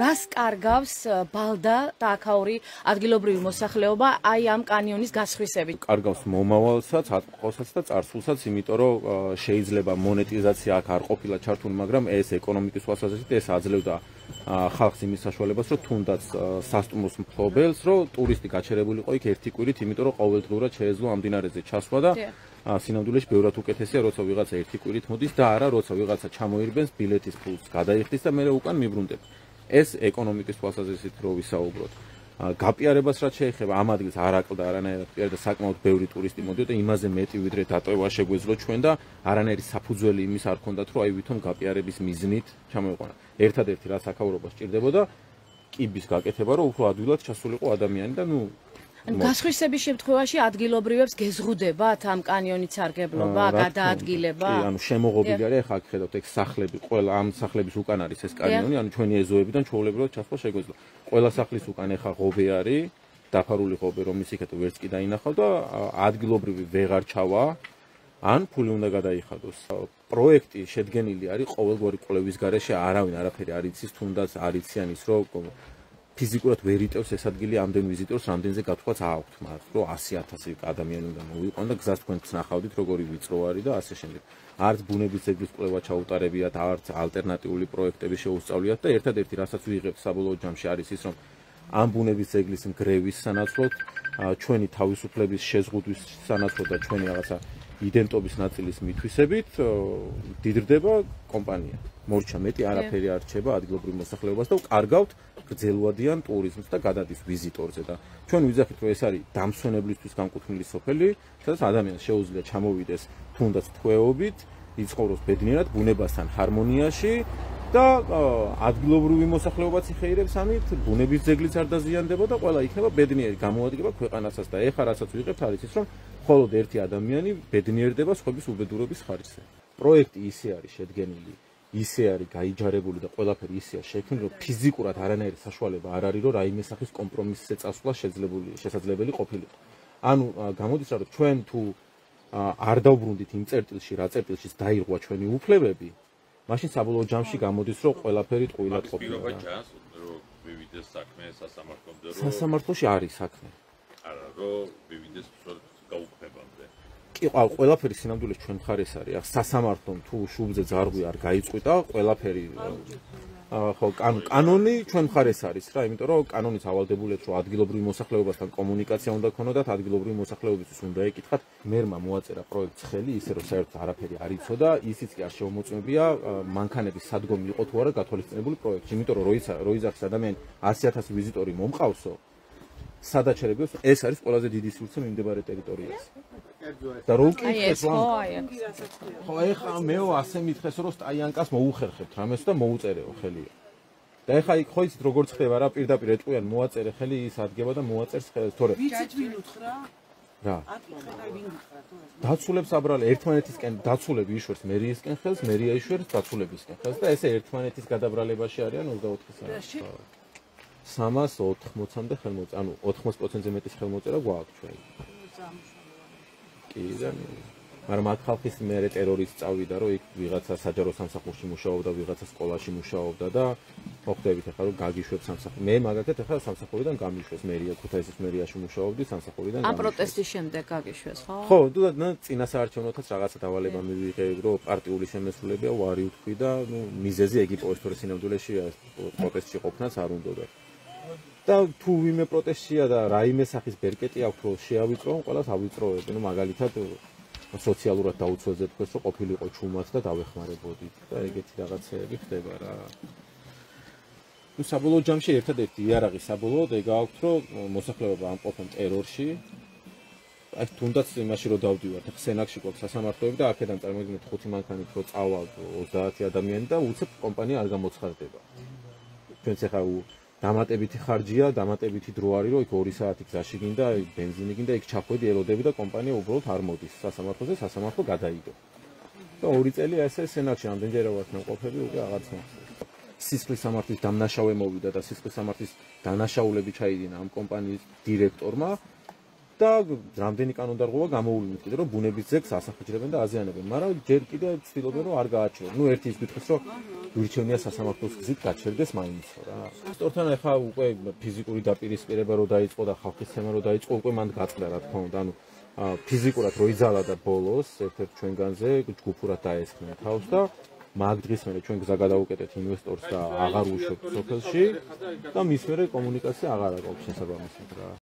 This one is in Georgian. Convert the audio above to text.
რას კარგავს ბალდა და აქაური ადგილობრივი მოსახლეობა აი ამ კანიონის გასხვისებით? კარგავს მომავალსაც, ატყოსაც და წარსულსაც, იმიტომ რომ შეიძლება მონეტიზაცია აქ არ ყოფილა ჩართული, მაგრამ ეს ეკონომიკის თვალსაზრისით ეს აძლევდა ხალხს იმის საშუალებას, რომ თუნდაც სასტუმროს მფლობელს, რომ ტურისტი გაჩერებულიყო იქ ერთი კვირით, იმიტომ რომ ყოველდღიურად შეეძლო ამ მდინარეზე ჩასვლა და სინამდვილეში ბევრად უკეთესია, როცა ვიღაცა ერთი კვირით მოდის და არა როცა ვიღაცა ჩამოირბენს ბილეთის ფულს, გადაიხდის და მერე უკან მიბრუნდება. ეს ეკონომიკის თვალსაზრისით რო ვისაუბროთ. გაპიარებას რაც შეეხება ამ ადგილს არ აკლდა არანაირად პიარ და საკმაოდ ბევრი ტურისტი მოდიოდა, იმაზე მეტი ვიდრე დატოვა შეგვეძლო ჩვენ და არანაირი საფუძველი იმის არ ქონდათ, რომ აი ვითომ გაპიარების მიზნით ჩამოიყვანა. ერთადერთი რაც აქაურობას ჭირდებოდა, კიბის გაკეთება, რომ უფრო ადვილად ჩასულიყო ადამიანი და გასხვისების შემთხვევაში ადგილობრივებს გეზღუდებათ ამ კანიონით სარგებლობა, გადაადგილება? კი, ანუ შემოღობილი არის, ახლა აქ ხედავთ, ეგ სახლები, ყველა ამ სახლების უკან არის ეს კანიონი, ანუ ჩვენი ეზოებიდან ჩვეულებრივად ჩასვლა შეგვეძლო. ყველა სახლის უკან ახლა ღობე არის, დაფარული ღობე, რომლის იქეთ ვერც კი დაინახავ და ადგილობრივი ვეღარ ჩავა, ან ფული უნდა გადაიხადოს. პროექტი შედგენილი არის ყოველგვარი კვლევის გარეშე, არავინ არაფერი არ იცის, თუნდაც არ იციან ის, რომ ფიზიკურად ვერ იტევს ეს ადგილი ამდენ ვიზიტორს, რამდენზე გათქვაც აქვთ მათ, რომ 100,000 ადამიანი უნდა მოვიყვან და გზას თქვენც ნახავდით, როგორი ვიწრო არის და ასე შემდეგ. არც ბუნების ძეგლის კვლევა ჩაუტარებიათ, არც ალტერნატიული პროექტები შეუსწავლიათ და ერთადერთი რასაც ვიღებთ საბოლოო ჯამში არის ის, რომ ამ ბუნების ძეგლის ნგრევის სანაცვლოდ, ჩვენი თავისუფლების შეზღუდვის სანაცვლოდ და ჩვენი რაღაცა იდენტობის ნაწილის მითვისებით დიდრდება კომპანია. მორჩა მეტი არაფერი არ რჩება ადგილობრივ მოსახლეობას და კარგავთ გრძელვადიან ტურიზმს და გადადის ვიზიტორზე და ჩვენ ვიძახით, რომ ეს არის დამსვენებლისთვის განკუთვნილი სოფელი, სადაც ადამიანს შეუძლია ჩამოვიდეს თუნდაც თვეობით, იცხოვროს ბედნიერად, ბუნებასთან ჰარმონიაში და ადგილობრივი მოსახლეობაც იხეირებს ამით, ბუნების ძეგლიც არ დაზიანდება და ყველა იქნება ბედნიერი, გამოადგება ქვეყანასაც და ეხლა რასაც ვიღებთ არის ის, რომ მხოლოდ ერთი ადამიანი ბედნიერდება სხვების უბედურების ხარჯზე. პროექტი ისე არის შედგენილი, ისე არის გაიჯარებული და ყველაფერი ისეა შექმნილი, რომ ფიზიკურად არანაირი საშუალება არ არის, რომ რაიმე სახის კომპრომისზე წასვლა შესაძლებელი ყოფილიყო. ანუ გამოდის რა, რომ ჩვენ თუ არ დავბრუნდით იმ წერტილში, რა წერტილშიც დაირღვა ჩვენი უფლებები, მაშინ საბოლოო ჯამში გამოდის, რომ ყველაფერი ტყუილად ყოფილა. პირობა ჩანს, რომ მივიდეს საქმე სასამართლომდე, რომ სასამართლოში არის საქმე. არა, რომ მივიდეს გაუქმებამდე. კი, ყველაფერი სინამდვილეს ჩვენ მხარეს არის. ახ სასამართლომ თუ შუბზე ძარღვი არ გაიწყვიტა, ყველაფერი ხო, კანონი ჩვენ მხარეს არის რა, იმიტომ რომ კანონიც ავალდებულებს, რომ ადგილობრივ მოსახლეობასთან კომუნიკაცია უნდა ქონოდათ, ადგილობრივი მოსახლეობისთვის უნდა ეკითხათ. მერმა მოაწერა პროექტს ხელი, ისე რომ საერთოდ არაფერი არ იცოდა, ისიც კი არ შემოწმებია მანქანების სადგომი იყო თუ არა გათვალისწინებული პროექტში, იმიტომ რომ როიძახის ადამიანი 100,000 ვიზიტორი მომყავსო, სადაჩერებებს ეს არის ყველაზე დიდი სივრცე მიმდებარე ტერიტორიაზე. და რო უკითხეს რომ ხო ეხლა მეო ასე მითხეს რომ სტაიანკას მოუხერხებთ რამეს და მოუწერეო ხელია. და ეხლა იქ ხო იცით როგორ ხდება რა, პირდაპირ ეტყვიან მოაწერე ხელი, ის ადგება და მოაწერს ხელს, თორე ვიცით ვინ უთხრა? რა? ატყდა ვინ უთხრა თუ ეს? დაცულებს აბრალე ერთმანეთისკენ დაცულები იშვერს მერიისკენ ხელს, მერია იშვერს დაცულებისკენ ხელს და ესე ერთმანეთის გადაბრალებაში არიან 24 საათი. 380-მდე ხელმოწერა, ანუ 80%-ზე მეტის ხელმოწერა გვაქვს ჩვენ. კი და მაგრამ აქ ხალხის მერე ტერორის წავიდა, რომ იქ ვიღაცა საჯარო სამსახურში მუშაობდა, ვიღაცა სკოლაში მუშაობდა და მოხდებით ახლა რომ გაგიშვებს სამსახური. მე მაგათაც ახლა სამსახურიდან გამიშვეს მერია, ქუთაისის მერიაში მუშაობდი, სამსახურიდან ამ პროტესტის შემდეგ გაგიშვეს, ხო? ხო, და წინასაარჩევნოთაც რაღაცა დავალება მივიღე, რომ პარტიული შემესრულებია ვარი ვთქვი და მიზეზი ეგ იყო, თორე სინამდვილეში პროტესტში ყოფნაც არ უნდოდა. და თუ ვიმე პროტესტია და რაიმე სახის ბერკეტი აქვს, რომ შეავიწროო, ყველას ავიწროებ, ну მაგალითად სოციალურად დაუცველზე თქვეს, რომ ყოფილიყო ჩუმად და დავეხმარებოდით და ეგეთი რაღაცეები ხდება რა. ну საბოლოო ჯამში ერთადერთი იარაღი საბოლოოდ ეგ აქვს, რომ მოსახლეობა ამყოფენ ტერორში. აი თუნდაც იმაში რომ დავდივართ, ხსენაკში გვაქვს სასამართლოები და აქედან წარმოგიდგენთ 5 მანქანით რომ წავა 30 ადამიანი და უცებ კომპანია არ გამოცხადდება. ჩვენც ახლა დამატებითი ხარჯია, დამატებითი დრო არის, რომ იქ 2 საათი გზაში გინდა, ბენზინი გინდა, იქ ჩახვედი ელოდები და კომპანია უბრალოდ არ მოდის სასამართლოზე, სასამართლო გადაიდო. და 2 წელი ესე სენაკში ამდენჯერ ვართ ნამყოფები, უკვე აღარც მოხდება. სისხლის სამართლის დამნაშავე მოვიდა და სისხლის სამართლის დანაშაულები ჩაიდინა ამ კომპანიის დირექტორმა და რამდენი კანონდარღვევა გამოუვლინეთ კიდე რომ ბუნების ძეგლს ასახაჭრებენ და აზიანებენ, მაგრამ ჯერ კიდე ცდილობენ რომ არ გააჩერონ. ნუ ერთი ის გითხეს რომ გვირჩევნია სასამართლოს გზით გაჩერდეს მაინც რა. სწორთან ახლა უკვე ფიზიკური დაპირისპირება რო დაიწყო და ხალხის ცემა რო დაიწყო, უკვე მან გაწყდა რა თქმა უნდა, ანუ ფიზიკურად რო იძალა და ბოლოს ერთ-ერთ ჩვენგანზე ჯგუფურად დაესხნენ თავს და მაგ დღის მერე ჩვენ გზა გადავუკეტეთ ინვესტორს და აღარ უშვებთ სოფელში და მის მერე კომუნიკაცია აღარ აქვს შესაბამისად რა.